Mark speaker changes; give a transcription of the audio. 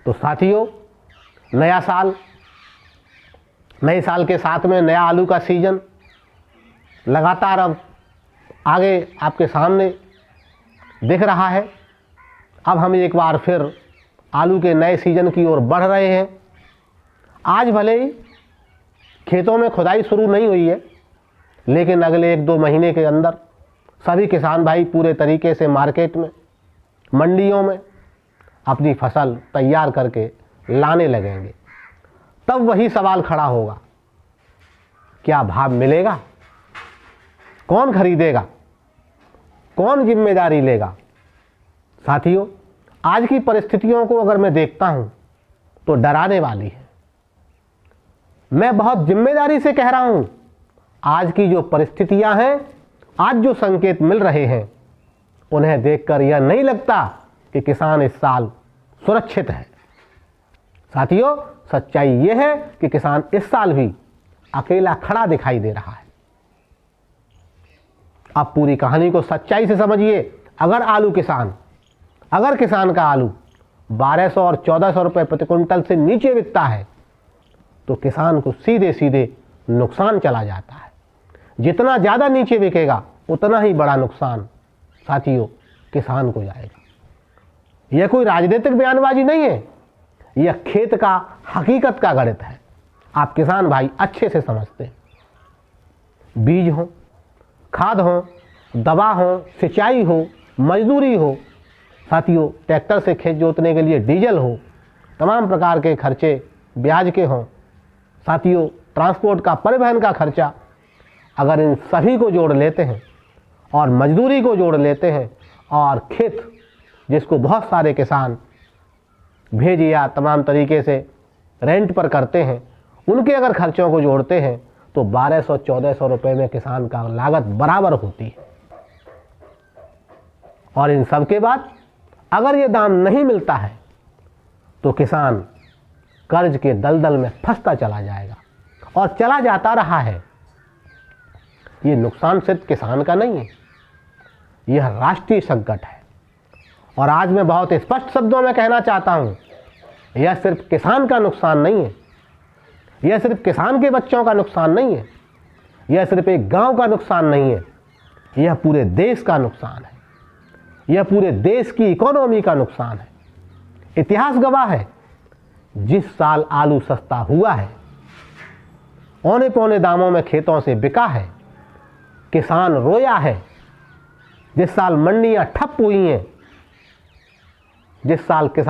Speaker 1: तो साथियों, नया साल, नए साल के साथ में नया आलू का सीजन लगातार अब आगे आपके सामने दिख रहा है। अब हम एक बार फिर आलू के नए सीजन की ओर बढ़ रहे हैं। आज भले ही खेतों में खुदाई शुरू नहीं हुई है, लेकिन अगले 1-2 महीने के अंदर सभी किसान भाई पूरे तरीके से मार्केट में, मंडियों में अपनी फसल तैयार करके लाने लगेंगे। तब वही सवाल खड़ा होगा, क्या भाव मिलेगा? कौन खरीदेगा? कौन जिम्मेदारी लेगा? साथियों, आज की परिस्थितियों को अगर मैं देखता हूं तो डराने वाली है। मैं बहुत जिम्मेदारी से कह रहा हूं, आज की जो परिस्थितियां हैं, आज जो संकेत मिल रहे हैं, उन्हें देखकर यह नहीं लगता कि किसान इस साल सुरक्षित है। साथियों, सच्चाई यह है कि किसान इस साल भी अकेला खड़ा दिखाई दे रहा है। अब पूरी कहानी को सच्चाई से समझिए। अगर किसान का आलू 1200 और 1400 रुपये प्रति क्विंटल से नीचे बिकता है तो किसान को सीधे सीधे नुकसान चला जाता है। जितना ज़्यादा नीचे बिकेगा उतना ही बड़ा नुकसान साथियों किसान को जाएगा। यह कोई राजनीतिक बयानबाजी नहीं है, यह खेत का हकीकत का गणित है। आप किसान भाई अच्छे से समझते हैं। बीज हो, खाद हो, दवा हो, सिंचाई हो, मजदूरी हो, साथियों ट्रैक्टर से खेत जोतने के लिए डीजल हो, तमाम प्रकार के खर्चे ब्याज के हों, साथियों ट्रांसपोर्ट का, परिवहन का खर्चा, अगर इन सभी को जोड़ लेते हैं और मजदूरी को जोड़ लेते हैं और खेत जिसको बहुत सारे किसान भेज या तमाम तरीके से रेंट पर करते हैं, उनके अगर खर्चों को जोड़ते हैं तो 1200-1400 रुपये में किसान का लागत बराबर होती है। और इन सब के बाद अगर ये दाम नहीं मिलता है तो किसान कर्ज के दलदल में फंसता चला जाएगा और चला जाता रहा है। ये नुकसान सिर्फ किसान का नहीं है, यह राष्ट्रीय संकट है। और आज मैं बहुत स्पष्ट शब्दों में कहना चाहता हूं, यह सिर्फ किसान का नुकसान नहीं है, यह सिर्फ किसान के बच्चों का नुकसान नहीं है, यह सिर्फ एक गांव का नुकसान नहीं है, यह पूरे देश का नुकसान है, यह पूरे देश की इकोनॉमी का नुकसान है। इतिहास गवाह है, जिस साल आलू सस्ता हुआ है, औने पौने दामों में खेतों से बिका है, किसान रोया है। जिस साल मंडियां ठप हुई हैं, जिस साल किसान